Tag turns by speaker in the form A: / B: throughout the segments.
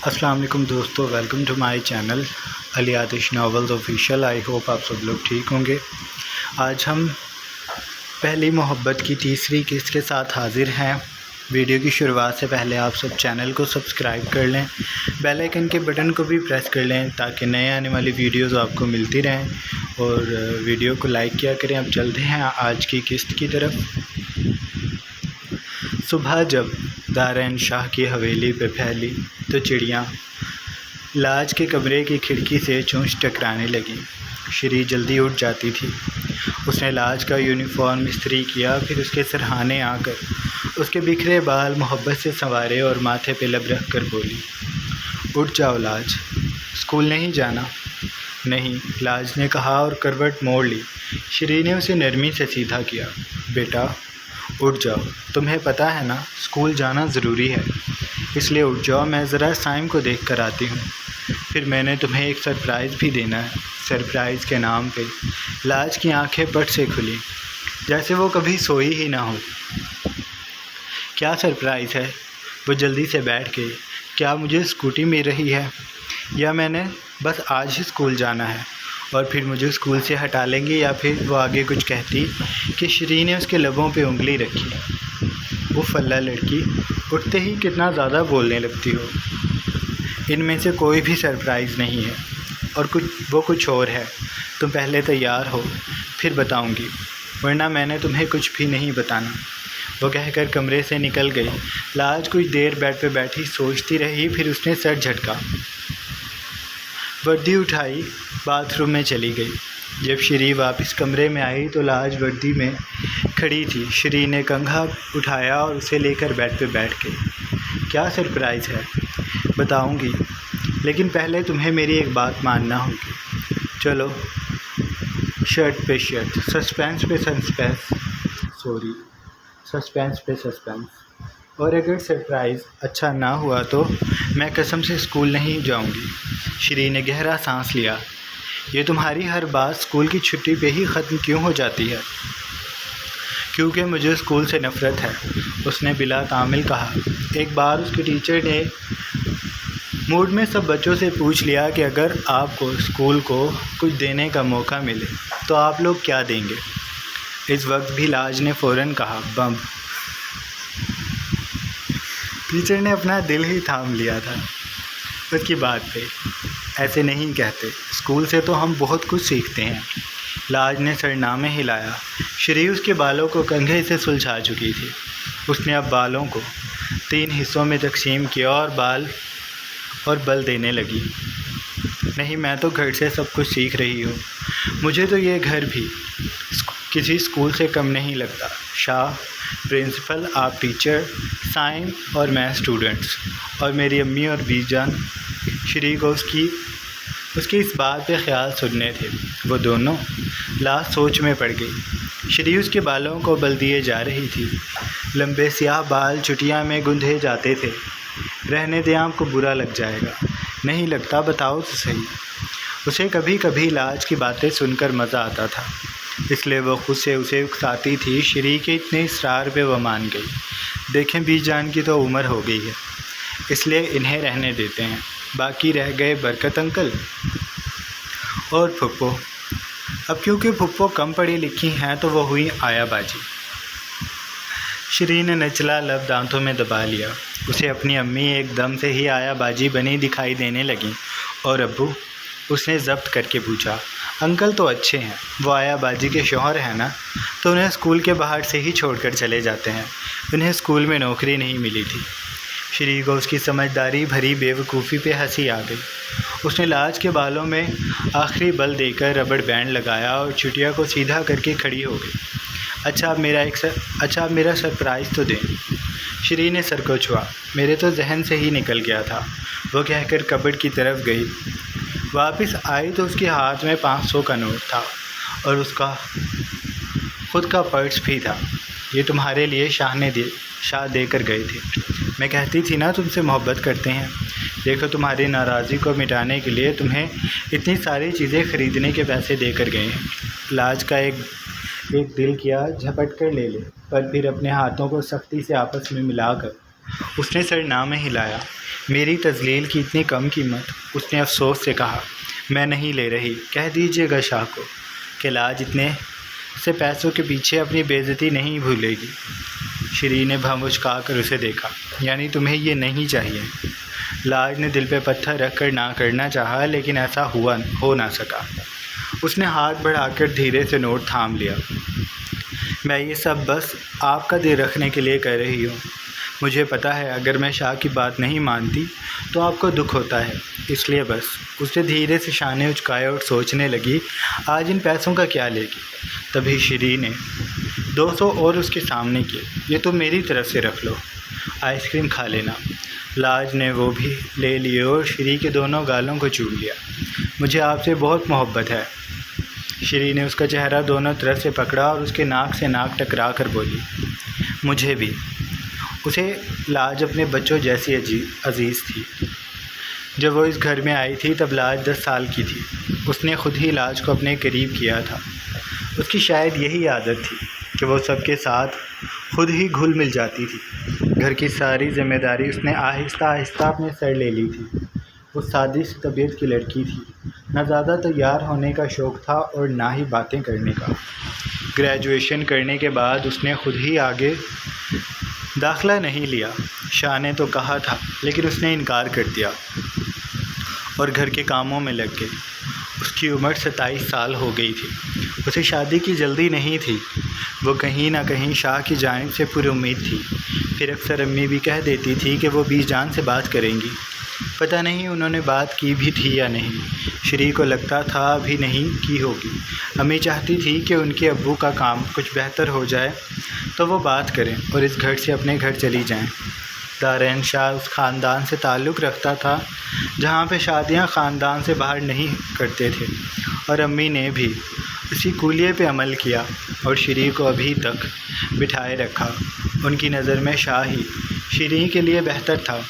A: अस्सलाम वालेकुम दोस्तों, welcome to my channel Ali Aatish novels official. I hope आप सब लोग ठीक होंगे। आज हम पहली मोहब्बत की तीसरी किस्त के साथ हाज़िर हैं। वीडियो की शुरुआत से पहले आप सब चैनल को सब्सक्राइब कर लें, बेल आइकन के बटन को भी प्रेस कर लें ताकि नए आने वाली वीडियोज़ आपको मिलती रहें, और वीडियो को लाइक किया करें। अब चलते हैं आज की किस्त की तरफ। सुबह जब दारैन शाह की हवेली पे फैली तो चिड़ियाँ लाज के कमरे की खिड़की से चोंच टकराने लगी। श्री जल्दी उठ जाती थी। उसने लाज का यूनिफॉर्म इस्त्री किया, फिर उसके सरहाने आकर उसके बिखरे बाल मोहब्बत से संवारे और माथे पे लब रख कर बोली, उठ जाओ लाज, स्कूल नहीं जाना? नहीं, लाज ने कहा और करवट मोड़ ली। श्री ने उसे नरमी से सीधा किया, बेटा उठ जाओ, तुम्हें पता है ना स्कूल जाना ज़रूरी है, इसलिए उठ जाओ। मैं ज़रा साइम को देख कर आती हूँ, फिर मैंने तुम्हें एक सरप्राइज़ भी देना है। सरप्राइज़ के नाम पे लाज की आंखें पट से खुली, जैसे वो कभी सोई ही ना हो। क्या सरप्राइज़ है? वो जल्दी से बैठ गई। क्या मुझे स्कूटी मिल रही है, या मैंने बस आज ही स्कूल जाना है और फिर मुझे स्कूल से हटा लेंगे? या फिर वो आगे कुछ कहती कि श्री ने उसके लबों पे उंगली रखी। वो फल्ला लड़की, उठते ही कितना ज़्यादा बोलने लगती हो। इनमें से कोई भी सरप्राइज़ नहीं है, और कुछ और है। तुम पहले तैयार हो, फिर बताऊंगी, वरना मैंने तुम्हें कुछ भी नहीं बताना। वो कहकर कमरे से निकल गई। लाज कुछ देर बेड पे बैठी सोचती रही, फिर उसने सर झटका, वर्दी उठाई, बाथरूम में चली गई। जब श्री वापस कमरे में आई तो लाज वर्दी में खड़ी थी। श्री ने कंघा उठाया और उसे लेकर बेड पे बैठ गई। क्या सरप्राइज़ है? बताऊंगी, लेकिन पहले तुम्हें मेरी एक बात मानना होगी। चलो, शर्ट पे शर्ट, सस्पेंस पे सस्पेंस। और अगर सरप्राइज़ अच्छा ना हुआ तो मैं कसम से स्कूल नहीं जाऊंगी। श्री ने गहरा सांस लिया। ये तुम्हारी हर बात स्कूल की छुट्टी पे ही ख़त्म क्यों हो जाती है? क्योंकि मुझे स्कूल से नफ़रत है, उसने बिला तामिल कहा। एक बार उसके टीचर ने मूड में सब बच्चों से पूछ लिया कि अगर आपको स्कूल को कुछ देने का मौका मिले तो आप लोग क्या देंगे? इस वक्त भी लाज ने फ़ौरन कहा, बम। टीचर ने अपना दिल ही थाम लिया था उसकी बात पे। ऐसे नहीं कहते, स्कूल से तो हम बहुत कुछ सीखते हैं। लाज ने सरनामे हिलाया। श्री उसके बालों को कंघे से सुलझा चुकी थी। उसने अब बालों को 3 हिस्सों में तकसीम किया और बल देने लगी। नहीं, मैं तो घर से सब कुछ सीख रही हूँ। मुझे तो ये घर भी किसी स्कूल से कम नहीं लगता। शाह प्रिंसिपल, आप टीचर, साइम और मैं स्टूडेंट्स, और मेरी अम्मी और बीजान। श्री को उसकी इस बात पे ख्याल सुनने थे। वो दोनों लास्ट सोच में पड़ गई। श्री उसके बालों को बल दिए जा रही थी। लंबे स्याह बाल चुटिया में गुंधे जाते थे। रहने दे, आपको बुरा लग जाएगा। नहीं लगता? बताओ तो सही। उसे कभी कभी लाज की बातें सुनकर मज़ा आता था, इसलिए वो खुद से उसे उकसाती थी। श्री के इतने इसरार पे वो मान गई। देखें, बीजान की तो उम्र हो गई है, इसलिए इन्हें रहने देते हैं। बाकी रह गए बरकत अंकल और फुप्पो। अब क्योंकि फुप्पो कम पढ़ी लिखी हैं तो वो हुई आयाबाजी। श्री ने नचला लब दांतों में दबा लिया। उसे अपनी अम्मी एकदम से ही आयाबाजी बनी दिखाई देने लगी। और अब्बू? उसने ज़ब्त करके पूछा। अंकल तो अच्छे हैं, वो आयाबाजी के शौहर हैं ना, तो उन्हें स्कूल के बाहर से ही छोड़कर चले जाते हैं। उन्हें स्कूल में नौकरी नहीं मिली थी। श्री को उसकी समझदारी भरी बेवकूफ़ी पे हंसी आ गई। उसने लाज के बालों में आखिरी बल देकर रबड़ बैंड लगाया और चुटिया को सीधा करके खड़ी हो गई। अच्छा, अब मेरा सरप्राइज़ तो दें। श्री ने सर को छुआ। मेरे तो जहन से ही निकल गया था, वो कहकर कबर्ड की तरफ गई। वापस आई तो उसके हाथ में 500 का नोट था और उसका खुद का पर्स भी था। ये तुम्हारे लिए शाह देकर गए थे। मैं कहती थी ना तुमसे मोहब्बत करते हैं। देखो, तुम्हारी नाराज़गी को मिटाने के लिए तुम्हें इतनी सारी चीज़ें ख़रीदने के पैसे देकर गए हैं। लाज का एक दिल किया झपट कर ले, पर फिर अपने हाथों को सख्ती से आपस में मिलाकर उसने सरनामे हिलाया। मेरी तज़लील की इतनी कम कीमत? उसने अफसोस से कहा। मैं नहीं ले रही। कह दीजिएगा शाह को कि लाज इतने से पैसों के पीछे अपनी बेइज्जती नहीं भूलेगी। श्री ने भौंचका कर उसे देखा। यानी तुम्हें ये नहीं चाहिए? लाज ने दिल पे पत्थर रख कर ना करना चाहा, लेकिन ऐसा हो ना सका। उसने हाथ बढ़ाकर धीरे से नोट थाम लिया। मैं ये सब बस आपका दिल रखने के लिए कर रही हूँ। मुझे पता है अगर मैं शाह की बात नहीं मानती तो आपको दुख होता है, इसलिए बस। उसने धीरे से शाने उचकाए और सोचने लगी, आज इन पैसों का क्या लेगी। तभी श्री ने 200 और उसके सामने किए। ये तो मेरी तरफ से रख लो, आइसक्रीम खा लेना। लाज ने वो भी ले लिए और श्री के दोनों गालों को चूम लिया। मुझे आपसे बहुत मोहब्बत है। श्री ने उसका चेहरा दोनों तरफ से पकड़ा और उसके नाक से नाक टकरा कर बोली, मुझे भी। उसे लाज अपने बच्चों जैसी अजीज़ थी। जब वो इस घर में आई थी तब लाज 10 साल की थी। उसने खुद ही लाज को अपने करीब किया था। उसकी शायद यही आदत थी कि वो सबके साथ खुद ही घुल मिल जाती थी। घर की सारी जिम्मेदारी उसने आहिस्ता आहिस्ता अपने सर ले ली थी। वो सादी सी तबीयत की लड़की थी। न ज़्यादा तैयार होने का शौक़ था और ना ही बातें करने का। ग्रेजुएशन करने के बाद उसने खुद ही आगे दाखिला नहीं लिया। शाह ने तो कहा था, लेकिन उसने इनकार कर दिया और घर के कामों में लग गई। उसकी उम्र 27 साल हो गई थी। उसे शादी की जल्दी नहीं थी। वो कहीं ना कहीं शाह की जानिब से पूरी उम्मीद थी। फिर अक्सर अम्मी भी कह देती थी कि वो बीजान से बात करेंगी। पता नहीं उन्होंने बात की भी थी या नहीं। श्री को लगता था अभी नहीं की होगी। अम्मी चाहती थी कि उनके अब्बू का काम कुछ बेहतर हो जाए तो वो बात करें और इस घर से अपने घर चली जाएं। दारैन शाह उस ख़ानदान से ताल्लुक़ रखता था जहाँ पे शादियाँ ख़ानदान से बाहर नहीं करते थे, और अम्मी ने भी उसी कूलिये पे अमल किया और श्री को अभी तक बिठाए रखा। उनकी नज़र में शाह ही श्री के लिए बेहतर था,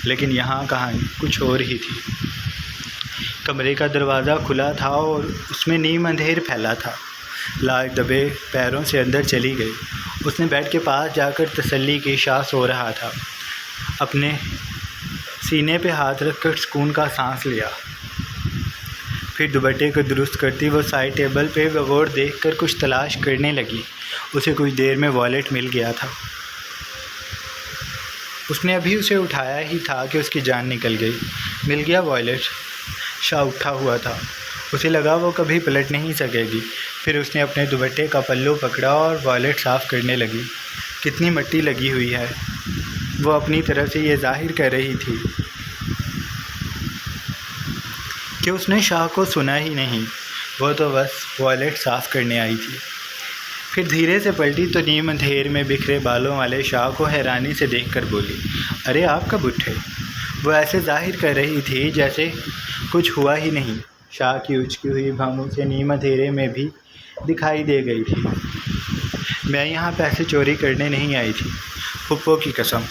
A: लेकिन यहाँ कहानी कुछ और ही थी। कमरे का दरवाज़ा खुला था और उसमें नीम अंधेर फैला था। लाज दबे पैरों से अंदर चली गई। उसने बेड के पास जाकर तसल्ली की। शाह सो रहा था। अपने सीने पे हाथ रखकर सुकून का सांस लिया। फिर दुपट्टे को दुरुस्त करती वो साइड टेबल पे बगौर देखकर कुछ तलाश करने लगी। उसे कुछ देर में वॉलेट मिल गया था। उसने अभी उसे उठाया ही था कि उसकी जान निकल गई। मिल गया वॉलेट। शाह उठा हुआ था। उसे लगा वो कभी पलट नहीं सकेगी। फिर उसने अपने दुपट्टे का पल्लू पकड़ा और वॉलेट साफ़ करने लगी। कितनी मिट्टी लगी हुई है। वो अपनी तरफ से ये जाहिर कर रही थी कि उसने शाह को सुना ही नहीं। वो तो बस वॉलेट साफ़ करने आई थी। फिर धीरे से पलटी तो नीम अंधेर में बिखरे बालों वाले शाह को हैरानी से देखकर बोली, अरे आप कब उठे? वो ऐसे जाहिर कर रही थी जैसे कुछ हुआ ही नहीं। शाह की उचकी हुई भौं से नीम अंधेरे में भी दिखाई दे गई थी। मैं यहाँ पैसे चोरी करने नहीं आई थी, फुप्पो की कसम।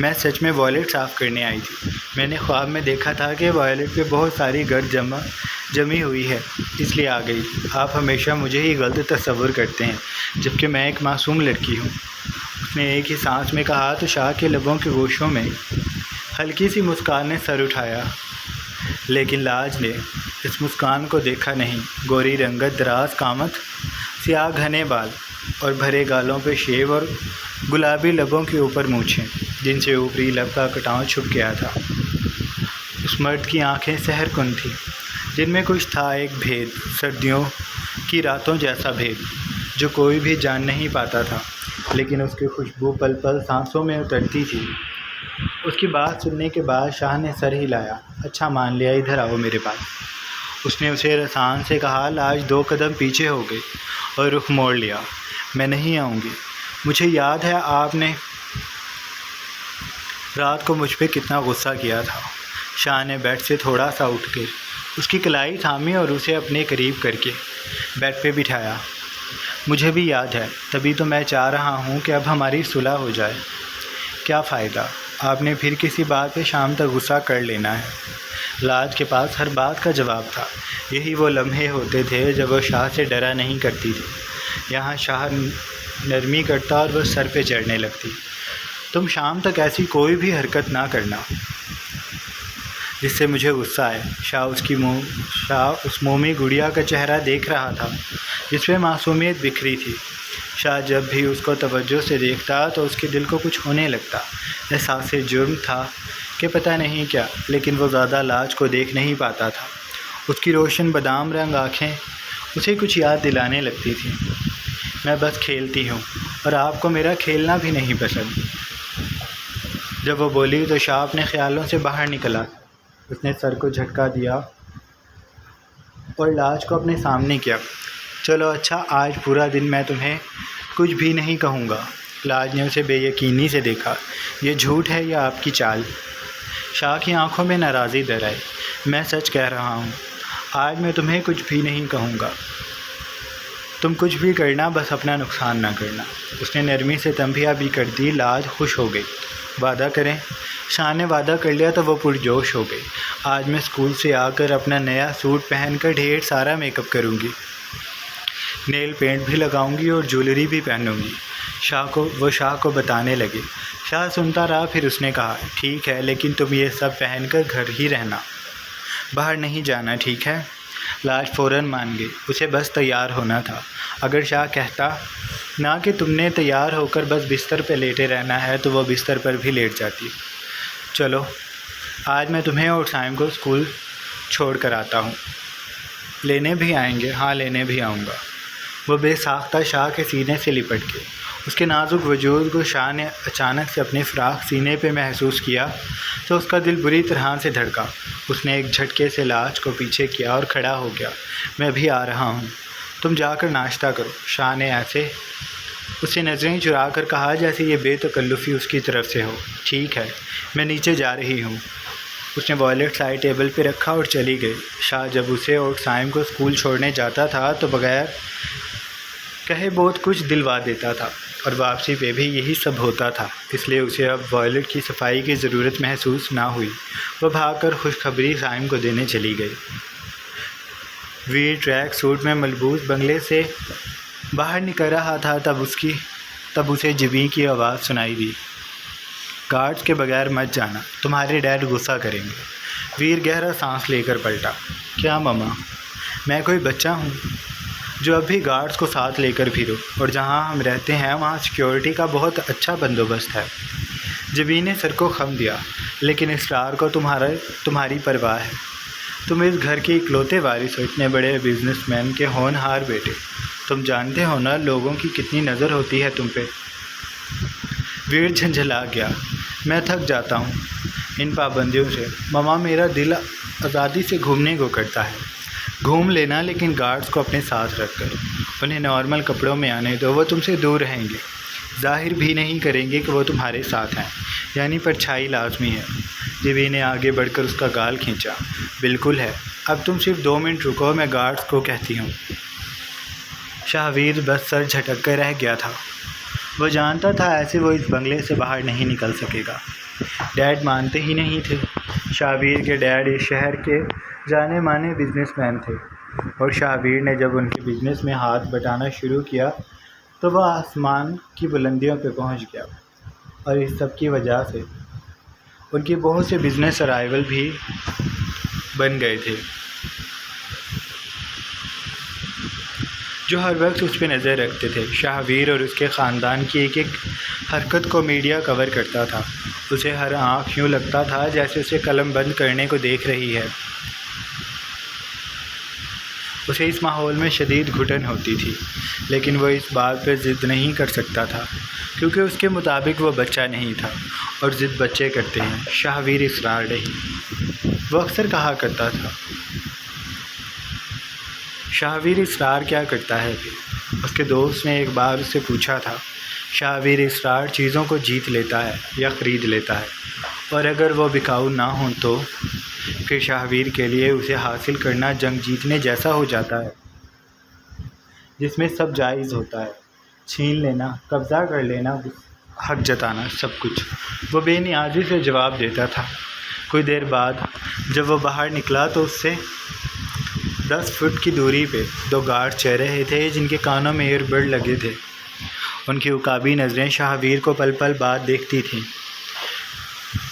A: मैं सच में वॉलेट साफ़ करने आई थी। मैंने ख्वाब में देखा था कि वॉलेट पे बहुत सारी गर्द जमी हुई है, इसलिए आ गई। आप हमेशा मुझे ही गलत तस्वुर करते हैं, जबकि मैं एक मासूम लड़की हूँ। उसने एक ही सांस में कहा तो शाह के लबों के गोशों में हल्की सी मुस्कान ने सर उठाया, लेकिन लाज ने इस मुस्कान को देखा नहीं। गोरी रंगत, दराज कामत, सियाह घने बाल और भरे गालों पे शेव और गुलाबी लबों के ऊपर मूछें जिनसे ऊपरी लब का कटाव छुप गया था। उस मर्द की आंखें सहरकुन थीं, जिनमें कुछ था, एक भेद, सर्दियों की रातों जैसा भेद जो कोई भी जान नहीं पाता था, लेकिन उसकी खुशबू पल पल सांसों में उतरती थी। उसकी बात सुनने के बाद शाह ने सर हिलाया। अच्छा मान लिया, इधर आओ मेरे पास। उसने उसे रसान से कहा। लाज 2 कदम पीछे हो गई और रुख मोड़ लिया। मैं नहीं आऊँगी। मुझे याद है आपने रात को मुझ पे कितना गुस्सा किया था। शाह ने बेड से थोड़ा सा उठकर उसकी कलाई थामी और उसे अपने करीब करके बेड पे बिठाया। मुझे भी याद है, तभी तो मैं चाह रहा हूँ कि अब हमारी सुलह हो जाए। क्या फ़ायदा, आपने फिर किसी बात पे शाम तक गुस्सा कर लेना है। लाज के पास हर बात का जवाब था। यही वो लम्हे होते थे जब वो शाह से डरा नहीं करती थी। यहाँ शाह नरमी करता और वह सर पे चढ़ने लगती तुम शाम तक ऐसी कोई भी हरकत ना करना जिससे मुझे गुस्सा आए। शाह उस मोमी गुड़िया का चेहरा देख रहा था जिसमें मासूमियत बिखरी थी। शाह जब भी उसको तवज्जो से देखता तो उसके दिल को कुछ होने लगता। एहसास जुर्म था कि पता नहीं क्या, लेकिन वो ज़्यादा लाज को देख नहीं पाता था। उसकी रोशन बादाम रंग आँखें उसे कुछ याद दिलाने लगती थी। मैं बस खेलती हूँ और आपको मेरा खेलना भी नहीं पसंद। जब वो बोली तो शाह अपने ख्यालों से बाहर निकला। उसने सर को झटका दिया और लाज को अपने सामने किया। चलो अच्छा, आज पूरा दिन मैं तुम्हें कुछ भी नहीं कहूँगा। लाज ने उसे बेयकीनी से देखा। ये झूठ है या आपकी चाल? शाह की आंखों में नाराज़ी दर आई। मैं सच कह रहा हूँ, आज मैं तुम्हें कुछ भी नहीं कहूँगा। तुम कुछ भी करना, बस अपना नुकसान ना करना। उसने नरमी से तंबिया भी कर दी। लाज खुश हो गई। वादा करें? शाह ने वादा कर लिया तो वो पुरजोश हो गई। आज मैं स्कूल से आकर अपना नया सूट पहनकर ढेर सारा मेकअप करूँगी, नेल पेंट भी लगाऊंगी और ज्वेलरी भी पहनूंगी। शाह को बताने लगे। शाह सुनता रहा। फिर उसने कहा, ठीक है, लेकिन तुम ये सब पहनकर घर ही रहना, बाहर नहीं जाना, ठीक है? लाज फ़ौरन मान गई। उसे बस तैयार होना था। अगर शाह कहता ना कि तुमने तैयार होकर बस बिस्तर पर लेटे रहना है, तो वह बिस्तर पर भी लेट जाती। चलो, आज मैं तुम्हें और साइम को स्कूल छोड़ कर आता हूँ। लेने भी आएंगे? हाँ, लेने भी आऊँगा। वो बेसाख्ता शाह के सीने से लिपट गई। उसके नाजुक वजूद को शाह ने अचानक से अपने फ़्राक सीने पे महसूस किया तो उसका दिल बुरी तरह से धड़का। उसने एक झटके से लाज को पीछे किया और खड़ा हो गया। मैं भी आ रहा हूँ, तुम जाकर नाश्ता करो। शाह ने ऐसे उससे नज़रें चुरा कर कहा जैसे ये बेतकल्लुफ़ी उसकी तरफ से हो। ठीक है, मैं नीचे जा रही हूँ। उसने वॉलेट साइड टेबल पे रखा और चली गई। शाह जब उसे और साइम को स्कूल छोड़ने जाता था तो बगैर कहे बहुत कुछ दिलवा देता था, और वापसी पे भी यही सब होता था। इसलिए उसे अब वॉलेट की सफाई की ज़रूरत महसूस ना हुई। वह भागकर खुशखबरी साइम को देने चली गई। वीर ट्रैक सूट में मलबूस बंगले से बाहर निकल रहा था तब उसे जिबी की आवाज़ सुनाई दी। गार्ड्स के बगैर मत जाना, तुम्हारे डैड गुस्सा करेंगे। वीर गहरा सांस लेकर पलटा। क्या मम्मा? मैं कोई बच्चा हूँ जो अब भी गार्ड्स को साथ लेकर फिरूं? और जहाँ हम रहते हैं वहाँ सिक्योरिटी का बहुत अच्छा बंदोबस्त है। जिबी ने सर को खम दिया। लेकिन इसरार को तुम्हारी परवाह है। तुम इस घर के इकलौते वारिस हो, इतने बड़े बिजनेसमैन के होनहार बेटे। तुम जानते हो ना लोगों की कितनी नज़र होती है तुम पे। वीर झंझला गया। मैं थक जाता हूँ इन पाबंदियों से। मम्मा, मेरा दिल आज़ादी से घूमने को करता है। घूम लेना, लेकिन गार्ड्स को अपने साथ रखकर। उन्हें नॉर्मल कपड़ों में आने दो। वो तुमसे दूर रहेंगे, जाहिर भी नहीं करेंगे कि वो तुम्हारे साथ हैं, यानी परछाई लाजमी है। जिबी ने आगे बढ़कर उसका गाल खींचा। बिल्कुल है। अब तुम सिर्फ 2 मिनट रुको, मैं गार्ड्स को कहती हूँ। शाहवीर बस सर झटक कर रह गया था। वो जानता था ऐसे वो इस बंगले से बाहर नहीं निकल सकेगा। डैड मानते ही नहीं थे। शाहवीर के डैड इस शहर के जाने माने बिजनेसमैन थे, और शाहवीर ने जब उनके बिजनेस में हाथ बटाना शुरू किया तो वह आसमान की बुलंदियों पर पहुंच गया। और इस सब की वजह से उनके बहुत से बिजनेस अराइवल भी बन गए थे, जो हर वक्त उस पर नज़र रखते थे। शाहवीर और उसके ख़ानदान की एक एक हरकत को मीडिया कवर करता था। उसे हर आँख यूँ लगता था जैसे उसे कलम बंद करने को देख रही है। उसे इस माहौल में शदीद घुटन होती थी, लेकिन वह इस बात पर ज़िद नहीं कर सकता था, क्योंकि उसके मुताबिक वह बच्चा नहीं था, और ज़िद बच्चे करते हैं, शाहवीर इसरार नहीं। वह अक्सर कहा करता था, शाहवीर इसरार क्या करता है फिर? उसके दोस्त ने एक बार उससे पूछा था। शाहवीर इसरार चीज़ों को जीत लेता है या ख़रीद लेता है, और अगर वो बिकाऊ ना हो तो फिर शाहवीर के लिए उसे हासिल करना जंग जीतने जैसा हो जाता है, जिसमें सब जायज़ होता है। छीन लेना, कब्ज़ा कर लेना, हक जताना, सब कुछ। वो बेनियाजी से जवाब देता था। कुछ देर बाद जब वो बाहर निकला तो उससे 10 फुट की दूरी पे 2 गार्ड चल रहे थे, जिनके कानों में ईयरबड लगे थे। उनकी उकाबी नज़रें शाहवीर को पल पल बाद देखती थीं।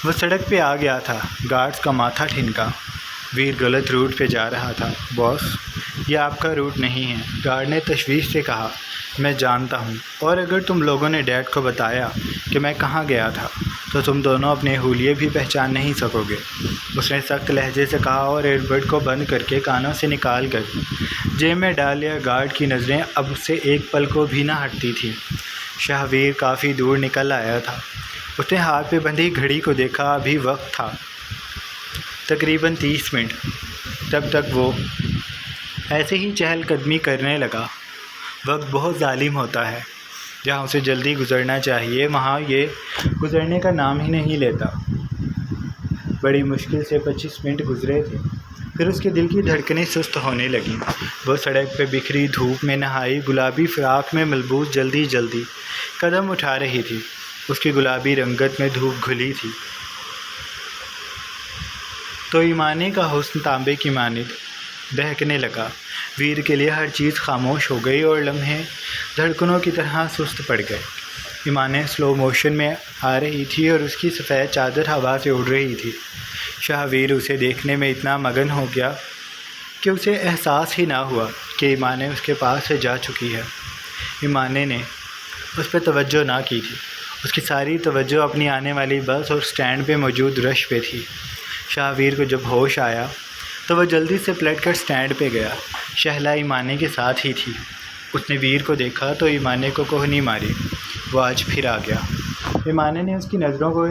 A: वो सड़क पे आ गया था। गार्ड्स का माथा ठिनका। वीर गलत रूट पे जा रहा था। बॉस, ये आपका रूट नहीं है, गार्ड ने तशवीश से कहा। मैं जानता हूँ, और अगर तुम लोगों ने डैड को बताया कि मैं कहाँ गया था तो तुम दोनों अपने हुलिये भी पहचान नहीं सकोगे, उसने सख्त लहजे से कहा और एयरबड को बंद करके कानों से निकाल कर जेब में डाल लिया। गार्ड की नज़रें अब उससे एक पल को भी ना हटती थीं। शाहवीर काफ़ी दूर निकल आया था। उसने हाथ पे बंधी घड़ी को देखा। अभी वक्त था तकरीबन 30 मिनट। तब तक वो ऐसे ही चहलकदमी करने लगा। वक्त बहुत जालिम होता है। जहाँ उसे जल्दी गुजरना चाहिए वहाँ ये गुजरने का नाम ही नहीं लेता। बड़ी मुश्किल से 25 मिनट गुजरे थे। फिर उसके दिल की धड़कनें सुस्त होने लगीं। वो सड़क पे बिखरी धूप में नहाई गुलाबी फ़्राक में मलबूस जल्दी जल्दी कदम उठा रही थी। उसकी गुलाबी रंगत में धूप घुली थी तो ईमाने का हुस्न तांबे की मानिद दहकने लगा। वीर के लिए हर चीज़ खामोश हो गई और लम्हे धड़कनों की तरह सुस्त पड़ गए। ईमाने स्लो मोशन में आ रही थी और उसकी सफ़ेद चादर हवा से उड़ रही थी। शाहवीर उसे देखने में इतना मगन हो गया कि उसे एहसास ही ना हुआ कि ईमाने उसके पास से जा चुकी है। ईमाने ने उस पर तवज्जो ना की थी। उसकी सारी तवज्जो अपनी आने वाली बस और स्टैंड पे मौजूद रश पे थी। शाहवीर को जब होश आया तो वह जल्दी से पलटकर स्टैंड पे गया। शहला ईमाने के साथ ही थी। उसने वीर को देखा तो ईमाने को कोहनी मारी। वो आज फिर आ गया। ईमाने ने उसकी नज़रों को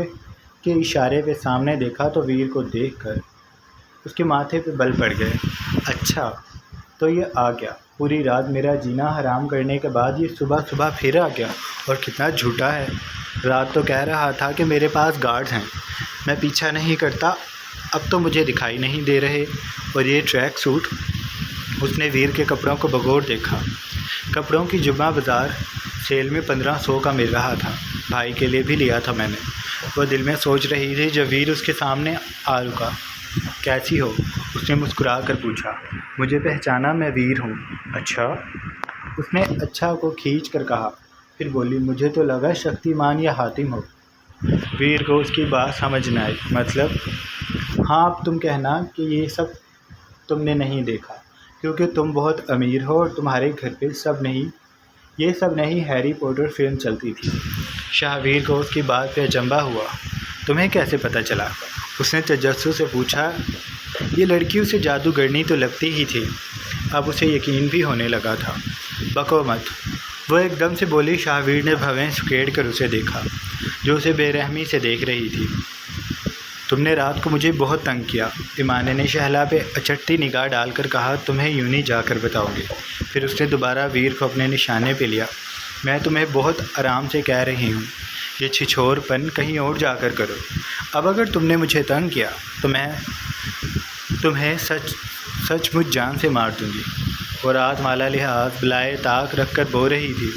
A: के इशारे पे सामने देखा तो वीर को देखकर उसके माथे पे बल पड़ गए। अच्छा, तो ये आ गया। पूरी रात मेरा जीना हराम करने के बाद ये सुबह सुबह फिर आ गया। और कितना झूठा है। रात तो कह रहा था कि मेरे पास गार्ड्स हैं, मैं पीछा नहीं करता। अब तो मुझे दिखाई नहीं दे रहे। और ये ट्रैक सूट। उसने वीर के कपड़ों को बगौर देखा। कपड़ों की जुम्मा बाज़ार सेल में 1500 का मिल रहा था। भाई के लिए भी लिया था मैंने। वह दिल में सोच रही थी जब वीर उसके सामने आ रुका। कैसी हो? उसने मुस्कुरा कर पूछा। मुझे पहचाना? मैं वीर हूँ। अच्छा? उसने अच्छा को खींच कर कहा। फिर बोली, मुझे तो लगा शक्तिमान या हातिम हो। वीर को उसकी बात समझ न आई। मतलब? हाँ, अब तुम कहना कि ये सब तुमने नहीं देखा क्योंकि तुम बहुत अमीर हो और तुम्हारे घर पे ये सब नहीं हैरी पॉटर फिल्म चलती थी। शाहवीर को उसकी बात पे अचंभा हुआ। तुम्हें कैसे पता चला? उसने तजस्सुस से पूछा। ये लड़की उसे जादूगरनी तो लगती ही थी। अब उसे यकीन भी होने लगा था। बको मत, वो एकदम से बोली। शाहवीर ने भवें सुकेड़ कर उसे देखा जो उसे बेरहमी से देख रही थी। तुमने रात को मुझे बहुत तंग किया। ईमाने ने शहला पे अचटती निगाह डालकर कहा। तुम्हें यूं नहीं जाकर बताओगे। फिर उसने दोबारा वीर को अपने निशाने पे लिया। मैं तुम्हें बहुत आराम से कह रही हूँ, ये छिछोरपन कहीं और जाकर करो। अब अगर तुमने मुझे तंग किया तो मैं तुम्हें सचमुच जान से मार दूँगी। और रात माला लिहाज बिलाए ताक रख कर बो रही थी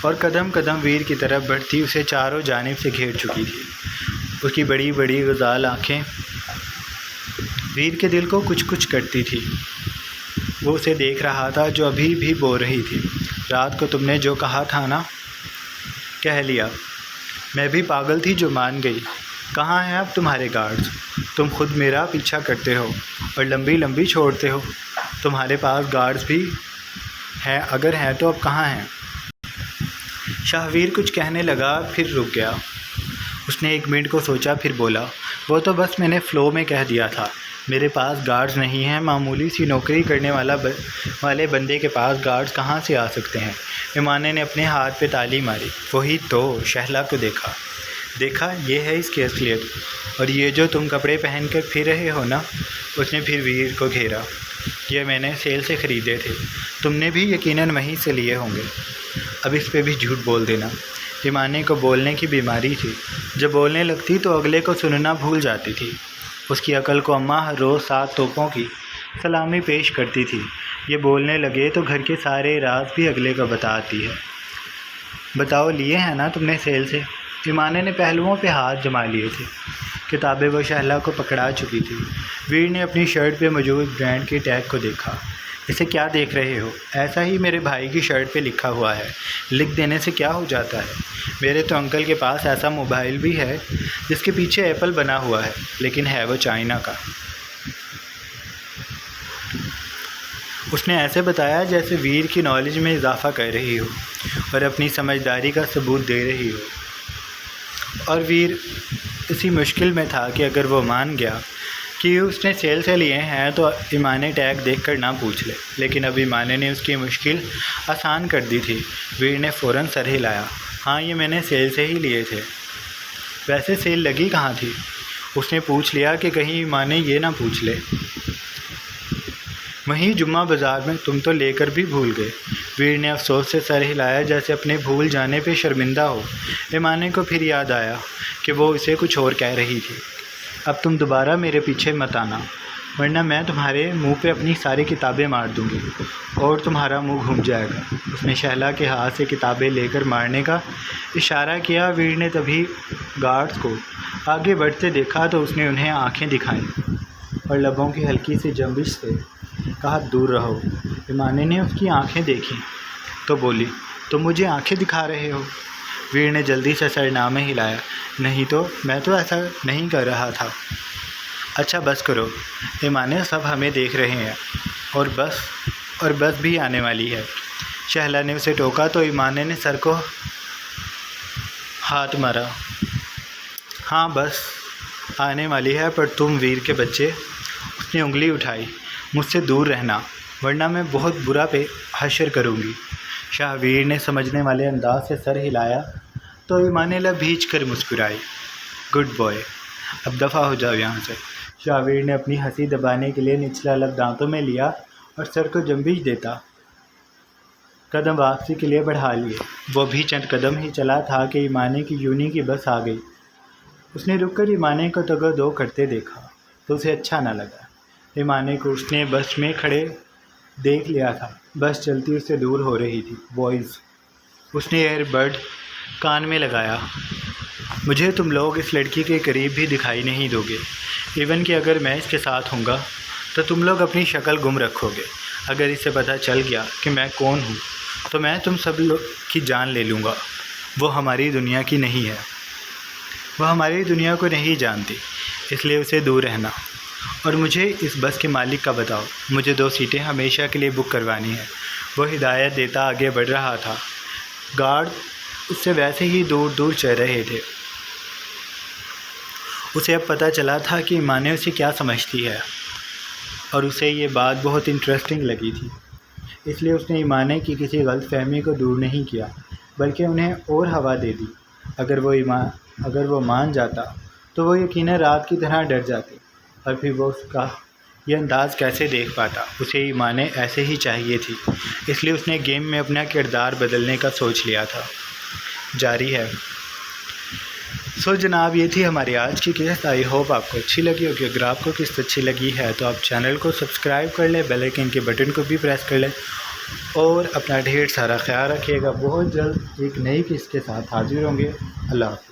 A: और कदम कदम वीर की तरफ बढ़ती उसे चारों जानिब से घेर चुकी थी। उसकी बड़ी बड़ी गज़ाल आँखें वीर के दिल को कुछ कुछ करती थी। वो उसे देख रहा था जो अभी भी बो रही थी। रात को तुमने जो कहा था ना, कह लिया। मैं भी पागल थी जो मान गई। कहाँ हैं अब तुम्हारे गार्ड्स? तुम खुद मेरा पीछा करते हो और लंबी लंबी छोड़ते हो। तुम्हारे पास गार्ड्स भी हैं? अगर हैं तो अब कहाँ हैं? शाहवीर कुछ कहने लगा, फिर रुक गया। उसने 1 मिनट को सोचा, फिर बोला, वो तो बस मैंने फ़्लो में कह दिया था। मेरे पास गार्ड्स नहीं हैं। मामूली सी नौकरी करने वाले बंदे के पास गार्ड्स कहाँ से आ सकते हैं? ईमाने ने अपने हाथ पे ताली मारी। वही तो, शहला को देखा, ये है इसकी असलियत। और ये जो तुम कपड़े पहन कर फिर रहे हो ना, उसने फिर वीर को घेरा। ये मैंने सेल से ख़रीदे थे। तुमने भी यकीनन वहीं से लिए होंगे। अब इस पे भी झूठ बोल देना। ईमाने को बोलने की बीमारी थी। जब बोलने लगती तो अगले को सुनना भूल जाती थी। उसकी अकल को अम्मा हर रोज़ 7 तोपों की सलामी पेश करती थी। ये बोलने लगे तो घर के सारे राज भी अगले को बताती है। बताओ, लिए हैं ना तुमने सेल से? ईमाने ने पहलुओं पे हाथ जमा लिए थे। किताबें वो शहला को पकड़ा चुकी थी। वीर ने अपनी शर्ट पे मौजूद ब्रांड के टैग को देखा। इसे क्या देख रहे हो? ऐसा ही मेरे भाई की शर्ट पे लिखा हुआ है, लिख देने से क्या हो जाता है? मेरे तो अंकल के पास ऐसा मोबाइल भी है जिसके पीछे एप्पल बना हुआ है, लेकिन है वो चाइना का। उसने ऐसे बताया जैसे वीर की नॉलेज में इजाफा कर रही हो और अपनी समझदारी का सबूत दे रही हो। और वीर इसी मुश्किल में था कि अगर वो मान गया कि उसने सेल से लिए हैं तो ईमाने टैग देखकर ना पूछ ले, लेकिन अब ईमाने ने उसकी मुश्किल आसान कर दी थी। वीर ने फ़ौरन सर हिलाया। हाँ, ये मैंने सेल से ही लिए थे। वैसे सेल लगी कहाँ थी? उसने पूछ लिया कि कहीं ईमाने ये ना पूछ ले। वहीं जुम्मा बाज़ार में। तुम तो लेकर भी भूल गए। वीर ने अफसोस से सर हिलाया जैसे अपने भूल जाने पे शर्मिंदा हो। ईमाने को फिर याद आया कि वो इसे कुछ और कह रही थी। अब तुम दोबारा मेरे पीछे मत आना, वरना मैं तुम्हारे मुंह पे अपनी सारी किताबें मार दूंगी और तुम्हारा मुंह घूम जाएगा। उसने शहला के हाथ से किताबें लेकर मारने का इशारा किया। वीर ने तभी गार्ड्स को आगे बढ़ते देखा तो उसने उन्हें आंखें दिखाईं और लबों की हल्की सी जंबिश से कहा, दूर रहो। ईमाने ने उसकी आंखें देखी तो बोली, तुम मुझे आंखें दिखा रहे हो? वीर ने जल्दी से सरनामे हिलाया। नहीं तो मैं तो ऐसा नहीं कर रहा था। अच्छा बस करो, ईमाने सब हमें देख रहे हैं और बस भी आने वाली है। शहला ने उसे टोका तो ईमाने ने सर को हाथ मारा। हाँ, बस आने वाली है, पर तुम वीर के बच्चे। उसने उंगली उठाई। मुझसे दूर रहना, वरना मैं बहुत बुरा पे हशर करूँगी। शाहवीर ने समझने वाले अंदाज से सर हिलाया तो ईमाने लब भींच कर मुस्कुराई। गुड बॉय, अब दफ़ा हो जाओ यहाँ से। शाहवीर ने अपनी हंसी दबाने के लिए निचला लब दांतों में लिया और सर को जंबीश देता कदम वापसी के लिए बढ़ा लिए। वो भी चंद कदम ही चला था कि ईमाने की यूनी की बस आ गई। उसने रुककर ईमाने को तगो-दो करते देखा तो उसे अच्छा न लगा। ईमाने को उसने बस में खड़े देख लिया था। बस चलती उससे दूर हो रही थी। बॉयज़, उसने एयरबड कान में लगाया। मुझे तुम लोग इस लड़की के करीब भी दिखाई नहीं दोगे। इवन कि अगर मैं इसके साथ हूँगा तो तुम लोग अपनी शक्ल गुम रखोगे। अगर इसे पता चल गया कि मैं कौन हूँ तो मैं तुम सब लोग की जान ले लूँगा। वो हमारी दुनिया की नहीं है, वह हमारी दुनिया को नहीं जानती, इसलिए उसे दूर रहना। और मुझे इस बस के मालिक का बताओ, मुझे 2 सीटें हमेशा के लिए बुक करवानी है। वो हिदायत देता आगे बढ़ रहा था। गार्ड उससे वैसे ही दूर दूर चल रहे थे। उसे अब पता चला था कि ईमाने उसे क्या समझती है और उसे ये बात बहुत इंटरेस्टिंग लगी थी। इसलिए उसने ईमाने की किसी गलतफहमी को दूर नहीं किया, बल्कि उन्हें और हवा दे दी। अगर वो मान जाता तो वो यकीनन रात की तरह डर जाती, और फिर वो उसका ये अंदाज़ कैसे देख पाता। उसे ईमाने ऐसे ही चाहिए थी, इसलिए उसने गेम में अपना किरदार बदलने का सोच लिया था। जारी है। सो जनाब, ये थी हमारी आज की किस्त। आई होप आपको अच्छी लगी होगी। अगर आपको किस्त अच्छी लगी है तो आप चैनल को सब्सक्राइब कर लें, बेल आइकन के बटन को भी प्रेस कर लें और अपना ढेर सारा ख्याल रखिएगा। बहुत जल्द एक नई किस्त के साथ हाजिर होंगे। अल्लाह हाफ़िज़।